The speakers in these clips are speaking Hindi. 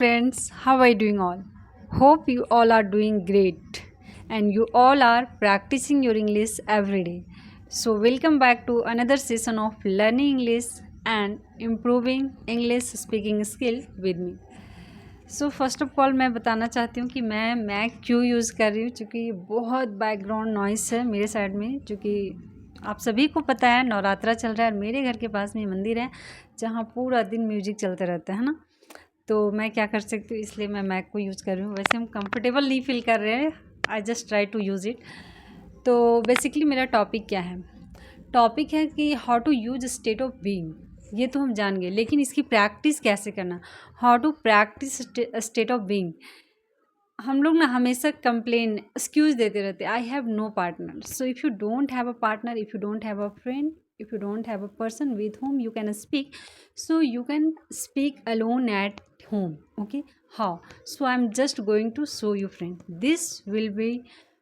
Friends, how are you doing all? Hope you all are doing great and you all are practicing your English every day. So, welcome back to another session of learning English and improving English speaking skill with me. So first of all मैं बताना चाहती हूँ कि मैं मैक क्यों यूज़ कर रही हूँ, क्योंकि बहुत बैकग्राउंड नॉइस है मेरे साइड में। क्योंकि आप सभी को पता है नवरात्रा चल रहा है और मेरे घर के पास में मंदिर है जहाँ पूरा दिन म्यूजिक चलता रहता है ना। तो मैं क्या कर सकती हूँ, इसलिए मैं मैक को यूज़ कर रही हूँ। वैसे हम कंफर्टेबल नहीं फील कर रहे हैं, I just try to use it. तो बेसिकली मेरा टॉपिक क्या है, टॉपिक है कि how to use state of being. ये तो हम जान गए, लेकिन इसकी प्रैक्टिस कैसे करना, how to practice state of being. हम लोग ना हमेशा कंप्लेन एक्सक्यूज देते रहते, I have no partner. So if you don't have a partner, if you don't have a friend, if you don't have a person with whom you can speak, so you can speak alone at home. Okay, how? So I'm just going to show you friend, this will be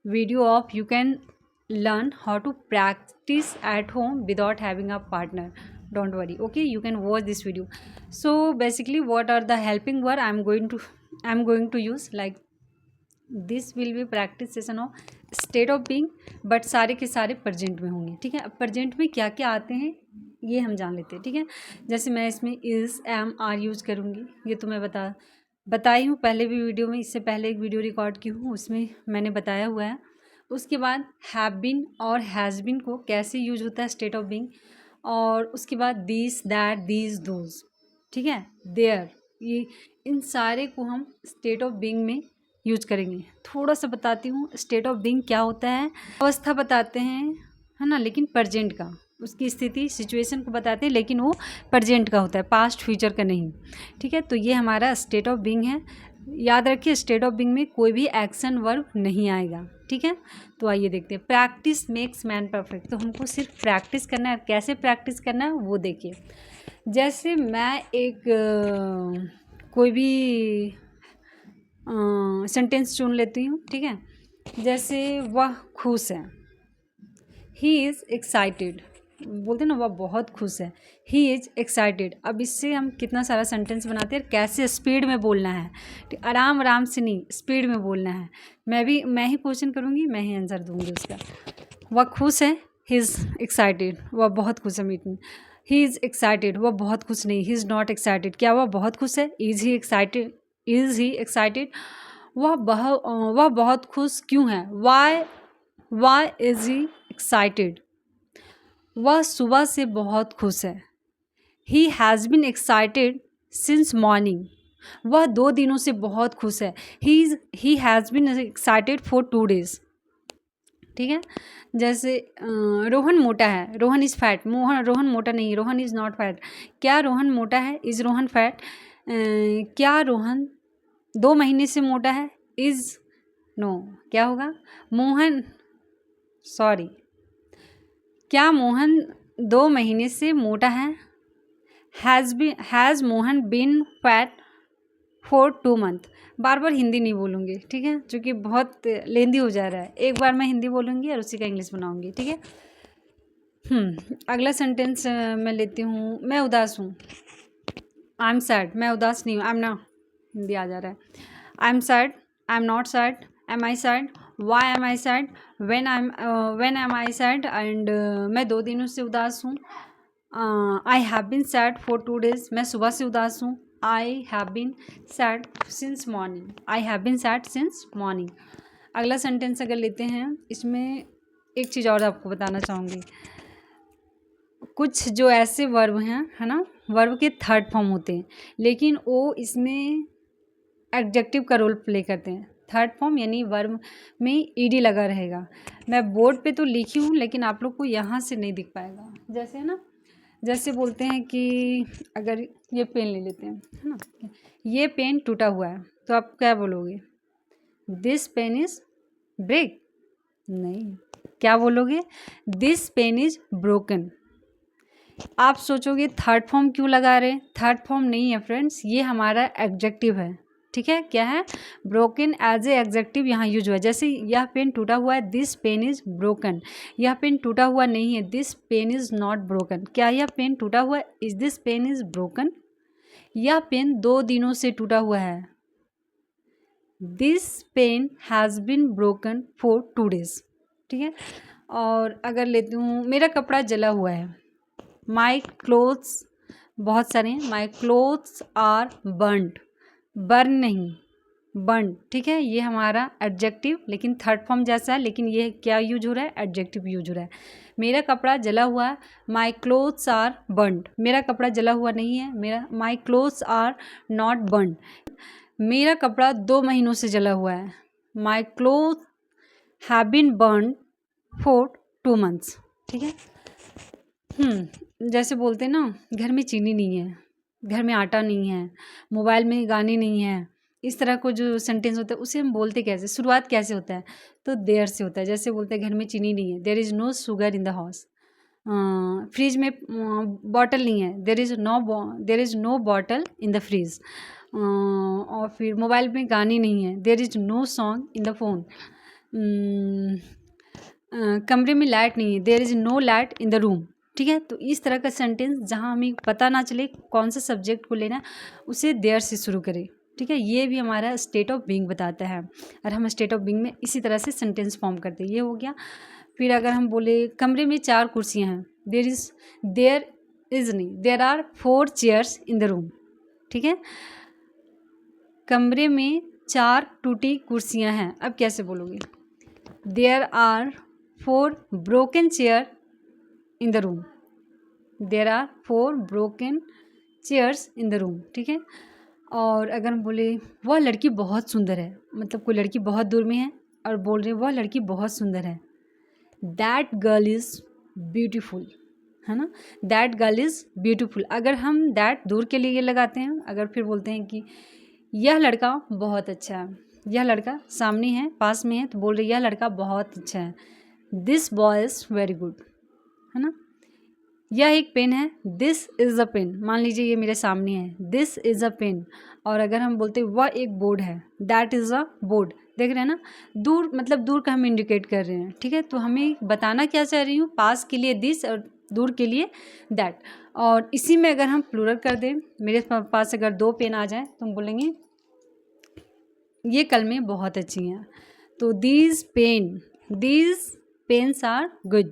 video of you can learn how to practice at home without having a partner. Don't worry, okay, you can watch this video. So basically what are the helping word I'm going to use, like this will be practice session of state of being, but सारे के सारे प्रजेंट में होंगे। ठीक है, अब प्रजेंट में क्या क्या आते हैं ये हम जान लेते हैं। ठीक है, जैसे मैं इसमें इज़ एम आर यूज़ करूँगी, ये तो मैं बताई हूँ पहले भी वीडियो में। इससे पहले एक वीडियो रिकॉर्ड की हूँ, उसमें मैंने बताया हुआ है। उसके बाद हैव बीन और हैज़ बीन को कैसे यूज होता है स्टेट ऑफ बीइंग, और उसके बाद दिस दैट दीज दोज, ठीक है, देयर, ये इन सारे को हम स्टेट ऑफ बीइंग में यूज करेंगे। थोड़ा सा बताती हूँ स्टेट ऑफ बीइंग क्या होता है। अवस्था बताते हैं, है ना, लेकिन प्रजेंट का, उसकी स्थिति सिचुएशन को बताते हैं, लेकिन वो प्रजेंट का होता है, पास्ट फ्यूचर का नहीं। ठीक है, तो ये हमारा स्टेट ऑफ बीइंग है। याद रखिए स्टेट ऑफ बीइंग में कोई भी एक्शन वर्ब नहीं आएगा। ठीक है, तो आइए देखते हैं। प्रैक्टिस मेक्स मैन परफेक्ट, तो हमको सिर्फ प्रैक्टिस करना है। कैसे प्रैक्टिस करना है वो देखिए। जैसे मैं एक कोई भी सेंटेंस चुन लेती हूँ। ठीक है, जैसे वह खुश है, ही इज़ एक्साइटेड, बोलते हैं ना वह बहुत खुश है, ही इज़ एक्साइटेड। अब इससे हम कितना सारा सेंटेंस बनाते हैं, कैसे स्पीड में बोलना है, आराम आराम से नहीं, स्पीड में बोलना है। मैं ही क्वेश्चन करूँगी, मैं ही आंसर दूँगी उसका। वह खुश है, ही इज़ एक्साइटेड, वह बहुत खुश है। मीटिंग, ही इज़ एक्साइटेड, वह बहुत खुश नहीं, ही इज़ नॉट एक्साइटेड। क्या वह बहुत खुश है, is he excited, is he excited. वह बहुत खुश क्यों है, वाई इज़ ही एक्साइटेड। वह सुबह से बहुत खुश है, he has been excited since morning. वह 2 दिनों से बहुत खुश है, he has been excited for 2 days। ठीक है, जैसे रोहन मोटा है, रोहन इज़ फैट, रोहन मोटा नहीं, रोहन इज़ नॉट फैट। क्या रोहन मोटा है, इज़ रोहन फैट। क्या रोहन 2 महीने से मोटा है, इज़ नो, क्या होगा, मोहन, सॉरी, क्या मोहन 2 महीने से मोटा है, has Mohan been fat for 2 months। बार बार हिंदी नहीं बोलूँगी, ठीक है, क्योंकि बहुत लेंदी हो जा रहा है। एक बार मैं हिंदी बोलूँगी और उसी का इंग्लिश बनाऊँगी। ठीक है, अगला सेंटेंस मैं लेती हूँ। मैं उदास हूँ, आई एम सैड, मैं उदास नहीं हूँ, आई एम ना, हिंदी आ जा रहा है। I am sad, I am not sad, am I sad, why am I sad, when am I sad. And मैं 2 दिनों से उदास हूँ, I have been sad for 2 days, मैं सुबह से उदास हूँ, I have been sad since morning, I have been sad since morning. अगला सेंटेंस अगर लेते हैं, इसमें एक चीज़ और आपको बताना चाहूँगी। कुछ जो ऐसे वर्ब हैं, है ना, वर्ब के थर्ड फॉर्म होते हैं, लेकिन वो इसमें एडजेक्टिव का रोल प्ले करते हैं। थर्ड फॉर्म यानी वर्ब में ईडी लगा रहेगा। मैं बोर्ड पे तो लिखी हूँ, लेकिन आप लोग को यहाँ से नहीं दिख पाएगा। जैसे ना, जैसे बोलते हैं कि अगर ये पेन ले लेते हैं, है ना, ये पेन टूटा हुआ है, तो आप क्या बोलोगे, दिस पेन इज़ ब्रेक, नहीं, क्या बोलोगे, दिस पेन इज़ ब्रोकन। आप सोचोगे थर्ड फॉर्म क्यों लगा रहे हैं, थर्ड फॉर्म नहीं है फ्रेंड्स, ये हमारा एडजेक्टिव है। ठीक है, क्या है, ब्रोकन एज ए एडजेक्टिव यहाँ यूज हुआ है। जैसे यह पेन टूटा हुआ है, दिस पेन इज़ ब्रोकन। यह पेन टूटा हुआ नहीं है, this pen is not broken. क्या यह पेन टूटा हुआ है, is this pen is broken. यह पेन 2 दिनों से टूटा हुआ है। This pen has been broken for 2 days। ठीक है, और अगर लेती हूँ मेरा कपड़ा जला हुआ है। माई क्लोथ्स, बहुत सारे हैं। My clothes are burned, burn नहीं बर्न। ठीक है, ये हमारा एडजेक्टिव लेकिन थर्ड फॉर्म जैसा है, लेकिन ये क्या यूज हो रहा है, एडजेक्टिव यूज हो रहा है। मेरा कपड़ा जला हुआ है। माई क्लोथ्स आर बर्नड, मेरा कपड़ा जला हुआ नहीं है। मेरा my clothes are not burned. मेरा कपड़ा 2 महीनों से जला हुआ है। My cloth have been burn for 2 months। ठीक है, जैसे बोलते हैं ना, घर में चीनी नहीं है, घर में आटा नहीं है, मोबाइल में गाने नहीं है, इस तरह को जो सेंटेंस होता है उसे हम बोलते कैसे, शुरुआत कैसे होता है, तो देयर से होता है। जैसे बोलते हैं घर में चीनी नहीं है, there is no sugar in the house. Fridge में बॉटल नहीं है, there is no bottle in the fridge. और फिर मोबाइल में गाने नहीं है, there is no song in the phone. कमरे में लाइट नहीं है, there is no light in the room. ठीक है, तो इस तरह का सेंटेंस जहाँ हमें पता ना चले कौन सा सब्जेक्ट को लेना, उसे देयर से शुरू करें। ठीक है, ये भी हमारा स्टेट ऑफ बीइंग बताता है, और हम स्टेट ऑफ बीइंग में इसी तरह से सेंटेंस फॉर्म करते हैं। ये हो गया। फिर अगर हम बोले कमरे में 4 कुर्सियाँ हैं, there are 4 chairs in the room. ठीक है, कमरे में 4 टूटी कुर्सियाँ हैं। अब कैसे बोलोगे, there are 4 broken chair in the room. There are 4 broken chairs in the room. ठीक है, और अगर हम बोले वह लड़की बहुत सुंदर है, मतलब कोई लड़की बहुत दूर में है और बोल रहे वह लड़की बहुत सुंदर है, दैट गर्ल इज़ ब्यूटीफुल, है ना, दैट गर्ल इज़ ब्यूटीफुल। अगर हम दैट दूर के लिए लगाते हैं, अगर फिर बोलते हैं कि यह लड़का बहुत अच्छा है, यह लड़का सामने है, पास में है, तो बोल रहे यह लड़का बहुत अच्छा है, this boy is very good, है ना। यह एक पेन है, दिस इज़ अ पेन, मान लीजिए ये मेरे सामने है, दिस इज़ अ पेन। और अगर हम बोलते वह एक बोर्ड है, दैट इज़ अ बोर्ड, देख रहे हैं ना, दूर मतलब दूर का हम इंडिकेट कर रहे हैं। ठीक है, तो हमें बताना क्या चाह रही हूँ, पास के लिए दिस और दूर के लिए दैट। और इसी में अगर हम प्लूरल कर दें, मेरे पास अगर 2 पेन आ जाए तो हम बोलेंगे ये कलमें बहुत अच्छी हैं, तो दीज पेन्स आर गुड,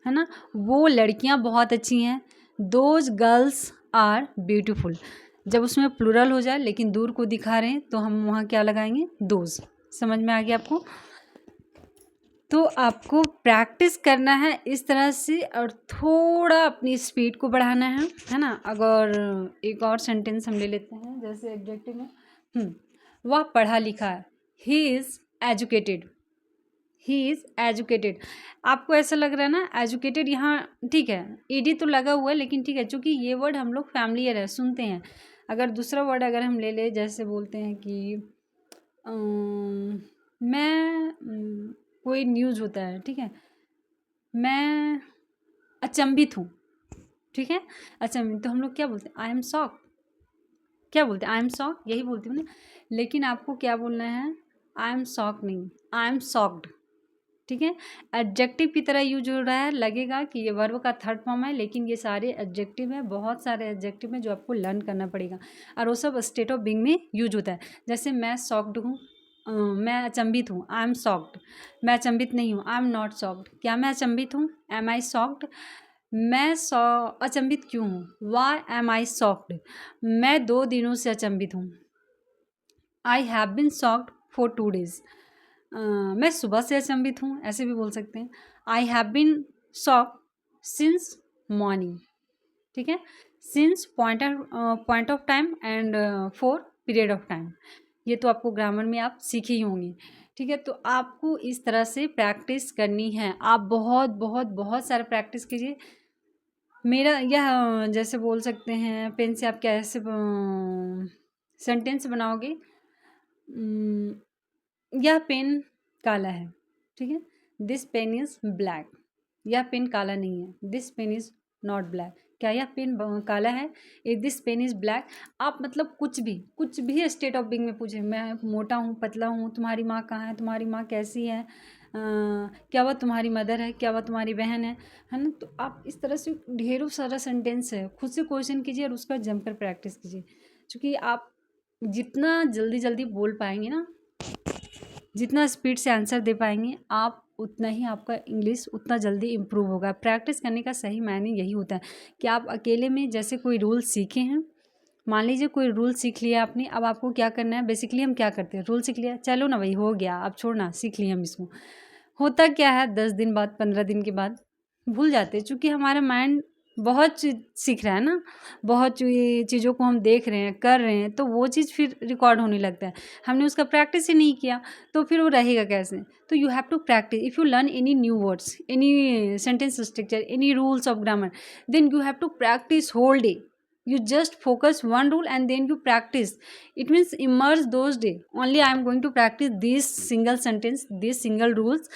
है ना, वो लड़कियां बहुत अच्छी हैं, दोज गर्ल्स आर ब्यूटीफुल। जब उसमें प्लूरल हो जाए लेकिन दूर को दिखा रहे हैं तो हम वहाँ क्या लगाएंगे, दोज। समझ में आ गया आपको। तो आपको प्रैक्टिस करना है इस तरह से, और थोड़ा अपनी स्पीड को बढ़ाना है ना। अगर एक और सेंटेंस हम ले लेते हैं, जैसे एडजेक्टिव में वह पढ़ा लिखा है, he is educated, he is educated. आपको ऐसा लग रहा है ना, एजुकेटेड यहाँ ठीक है, ईडी तो लगा हुआ है, लेकिन ठीक है, चूँकि ये वर्ड हम लोग फैमिलियर है, सुनते हैं। अगर दूसरा वर्ड अगर हम ले ले, जैसे बोलते हैं कि मैं कोई न्यूज़ होता है, ठीक है, मैं अचंभित हूँ, ठीक है, अचंभित, तो हम लोग क्या बोलते हैं, आई एम शॉक। क्या बोलते हैं, आई एम शॉक, यही बोलती हूँ ना। लेकिन आपको क्या बोलना है, आई एम शॉक नहीं, आई एम शॉक्ड। ठीक है, एडजेक्टिव की तरह यूज हो रहा है, लगेगा कि ये वर्ब का थर्ड फॉर्म है, लेकिन ये सारे एडजेक्टिव हैं, बहुत सारे एडजेक्टिव हैं जो आपको लर्न करना पड़ेगा, और वो सब स्टेट ऑफ बीइंग में यूज होता है। जैसे मैं शॉक्ड हूँ, मैं अचंभित हूँ, आई एम शॉक्ड। मैं अचंभित नहीं हूँ, आई एम नॉट शॉक्ड। क्या मैं अचंभित हूँ, एम आई शॉक्ड। मैं अचंभित क्यों हूँ, वाई एम आई शॉक्ड। मैं 2 दिनों से अचंभित हूँ, I have been shocked for 2 days। मैं सुबह से अचंभित हूँ, ऐसे भी बोल सकते हैं, I have been shocked since morning. ठीक है, since point of time and for period of time, ये तो आपको ग्रामर में आप सीखी ही होंगी। ठीक है, तो आपको इस तरह से प्रैक्टिस करनी है, आप बहुत बहुत बहुत सारा प्रैक्टिस कीजिए। मेरा यह जैसे बोल सकते हैं, पेन से आप कैसे सेंटेंस बनाओगे, यह पेन काला है, ठीक है, दिस पेन इज़ ब्लैक। यह पेन काला नहीं है, this pen is not black. क्या यह पेन काला है, दिस पेन इज़ ब्लैक। आप मतलब कुछ भी स्टेट ऑफ बीइंग में पूछें, मैं मोटा हूँ, पतला हूँ, तुम्हारी माँ कहाँ है, तुम्हारी माँ कैसी है, क्या वह तुम्हारी मदर है, क्या वह तुम्हारी बहन है ना। तो आप इस तरह से ढेरों सारा सेंटेंस है, खुद से क्वेश्चन कीजिए और उसका जमकर प्रैक्टिस कीजिए, क्योंकि आप जितना जल्दी जल्दी बोल पाएंगे ना, जितना स्पीड से आंसर दे पाएंगे आप, उतना ही आपका इंग्लिश उतना जल्दी इम्प्रूव होगा। प्रैक्टिस करने का सही मायने यही होता है कि आप अकेले में जैसे कोई रूल सीखे हैं, मान लीजिए कोई रूल सीख लिया आपने, अब आपको क्या करना है, बेसिकली हम क्या करते हैं, रूल सीख लिया, चलो ना भाई हो गया, अब छोड़ना, सीख लिया हम इसको। होता क्या है, 10 दिन बाद, 15 दिन के बाद भूल जाते हैं, चूँकि हमारा माइंड बहुत चीज़ सीख रहा है ना, बहुत चीज़ों को हम देख रहे हैं, कर रहे हैं, तो वो चीज़ फिर रिकॉर्ड होने लगता है। हमने उसका प्रैक्टिस ही नहीं किया, तो फिर वो रहेगा कैसे? तो you have to practice. If you learn any new words, any sentence structure, any rules of grammar, then you have to practice whole day. You just focus one rule and then you practice. It means immerse those day only. I am going to practice this single sentence, these single rules,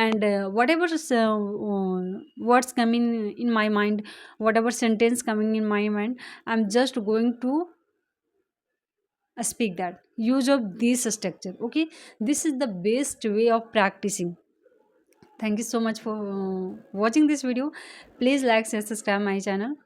and whatever words coming in my mind, whatever sentence coming in my mind, I'm just going to speak that, use of this structure. Okay, this is the best way of practicing. Thank you so much for watching this video. Please like, share, subscribe my channel.